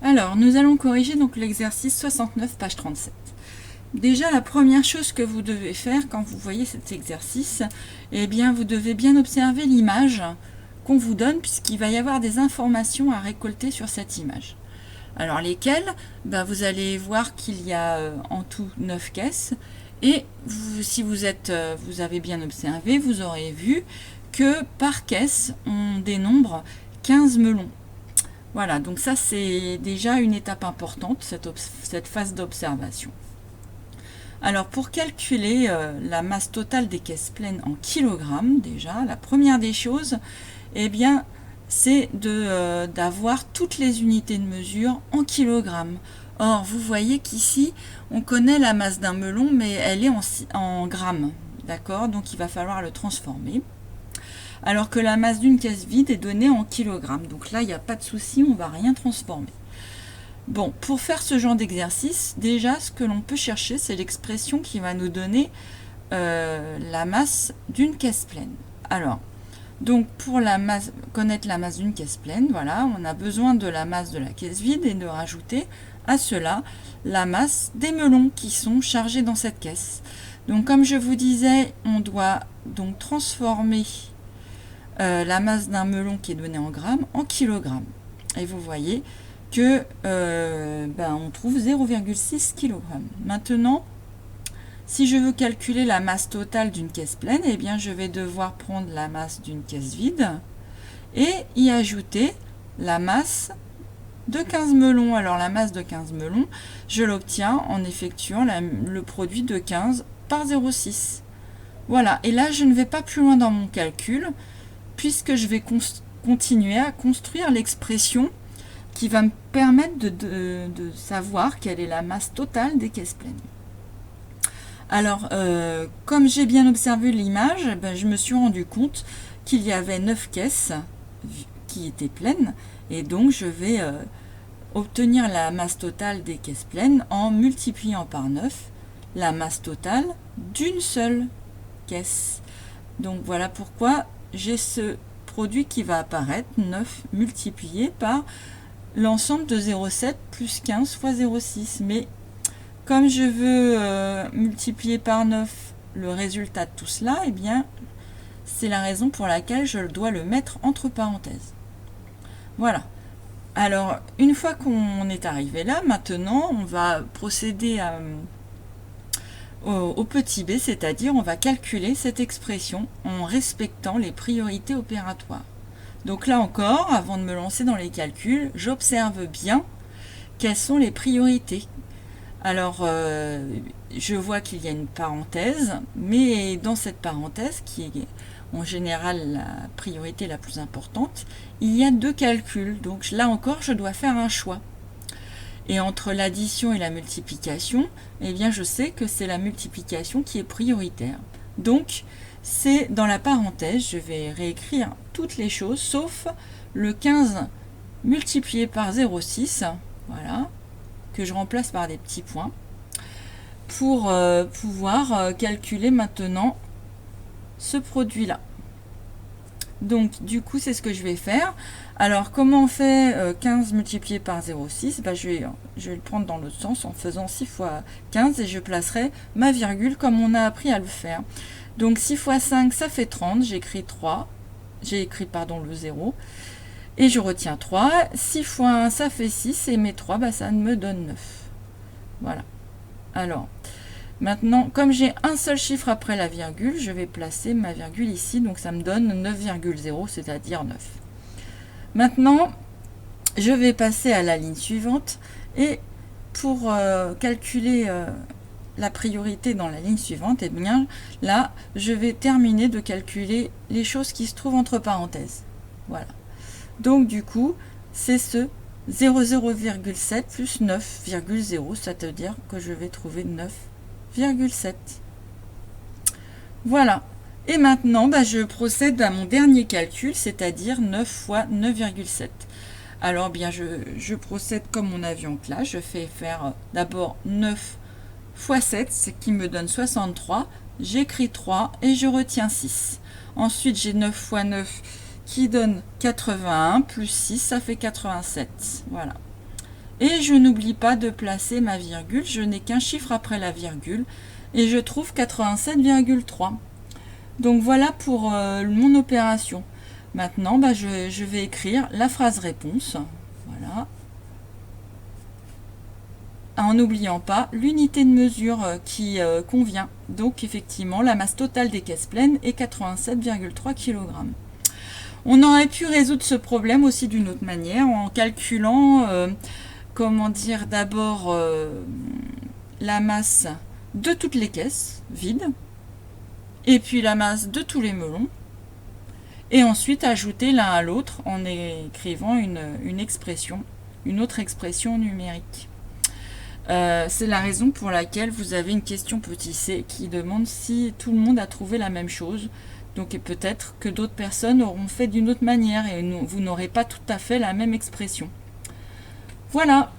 Alors, nous allons corriger donc l'exercice 69, page 37. Déjà, la première chose que vous devez faire quand vous voyez cet exercice, eh bien, vous devez bien observer l'image qu'on vous donne, puisqu'il va y avoir des informations à récolter sur cette image. Alors, lesquelles? Vous allez voir qu'il y a en tout 9 caisses, et si vous avez bien observé, vous aurez vu que par caisse, on dénombre 15 melons. Voilà, donc ça c'est déjà une étape importante, cette phase d'observation. Alors pour calculer la masse totale des caisses pleines en kilogrammes, déjà, la première des choses, eh bien, c'est d'avoir toutes les unités de mesure en kilogrammes. Or, vous voyez qu'ici, on connaît la masse d'un melon, mais elle est en grammes, d'accord? Donc il va falloir le transformer. Alors que la masse d'une caisse vide est donnée en kilogrammes. Donc là, il n'y a pas de souci, on ne va rien transformer. Bon, pour faire ce genre d'exercice, déjà, ce que l'on peut chercher, c'est l'expression qui va nous donner la masse d'une caisse pleine. Alors, donc pour connaître la masse d'une caisse pleine, voilà, on a besoin de la masse de la caisse vide et de rajouter à cela la masse des melons qui sont chargés dans cette caisse. Donc comme je vous disais, on doit donc transformer la masse d'un melon qui est donnée en grammes en kilogrammes. Et vous voyez que on trouve 0,6 kg. Maintenant, si je veux calculer la masse totale d'une caisse pleine, eh bien je vais devoir prendre la masse d'une caisse vide et y ajouter la masse de 15 melons. Alors la masse de 15 melons, je l'obtiens en effectuant le produit de 15 par 0,6. Voilà, et là je ne vais pas plus loin dans mon calcul, puisque je vais continuer à construire l'expression qui va me permettre de savoir quelle est la masse totale des caisses pleines. Alors, comme j'ai bien observé l'image, je me suis rendu compte qu'il y avait 9 caisses qui étaient pleines, et donc je vais obtenir la masse totale des caisses pleines en multipliant par 9 la masse totale d'une seule caisse. Donc voilà pourquoi j'ai ce produit qui va apparaître, 9 multiplié par l'ensemble de 0,7 plus 15 fois 0,6. Mais comme je veux multiplier par 9 le résultat de tout cela, eh bien, c'est la raison pour laquelle je dois le mettre entre parenthèses. Voilà. Alors, une fois qu'on est arrivé là, maintenant, on va procéder au petit b, c'est-à-dire on va calculer cette expression en respectant les priorités opératoires. Donc là encore, avant de me lancer dans les calculs, j'observe bien quelles sont les priorités. Alors, je vois qu'il y a une parenthèse, mais dans cette parenthèse, qui est en général la priorité la plus importante, il y a 2 calculs. Donc là encore, je dois faire un choix. Et entre l'addition et la multiplication, eh bien, je sais que c'est la multiplication qui est prioritaire. Donc, c'est dans la parenthèse, je vais réécrire toutes les choses, sauf le 15 multiplié par 0,6, voilà, que je remplace par des petits points, pour pouvoir calculer maintenant ce produit-là. Donc, du coup, c'est ce que je vais faire. Alors, comment on fait 15 multiplié par 0,6 ? Je vais le prendre dans l'autre sens en faisant 6 fois 15 et je placerai ma virgule comme on a appris à le faire. Donc, 6 fois 5, ça fait 30. J'écris le 0. Et je retiens 3. 6 fois 1, ça fait 6. Et mes 3, ça me donne 9. Voilà. Alors, maintenant, comme j'ai un seul chiffre après la virgule, je vais placer ma virgule ici. Donc, ça me donne 9,0, c'est-à-dire 9. Maintenant, je vais passer à la ligne suivante. Et pour calculer la priorité dans la ligne suivante, eh bien, là, je vais terminer de calculer les choses qui se trouvent entre parenthèses. Voilà. Donc, du coup, c'est ce 0,7 plus 9,0, c'est-à-dire que je vais trouver 9,7. Voilà. Et maintenant, je procède à mon dernier calcul, c'est-à-dire 9 fois 9,7. Alors, bien, je procède comme on a vu en classe. Je fais faire d'abord 9 fois 7, ce qui me donne 63. J'écris 3 et je retiens 6. Ensuite, j'ai 9 fois 9 qui donne 81, plus 6, ça fait 87. Voilà. Et je n'oublie pas de placer ma virgule, je n'ai qu'un chiffre après la virgule, et je trouve 87,3. Donc voilà pour mon opération. Maintenant, je vais écrire la phrase réponse. Voilà. En n'oubliant pas l'unité de mesure qui convient. Donc effectivement, la masse totale des caisses pleines est 87,3 kg. On aurait pu résoudre ce problème aussi d'une autre manière en calculant, comment dire, d'abord la masse de toutes les caisses vides, et puis la masse de tous les melons, et ensuite ajouter l'un à l'autre en écrivant une expression, une autre expression numérique. C'est la raison pour laquelle vous avez une question petit c qui demande si tout le monde a trouvé la même chose. Donc peut-être que d'autres personnes auront fait d'une autre manière et vous n'aurez pas tout à fait la même expression. Voilà.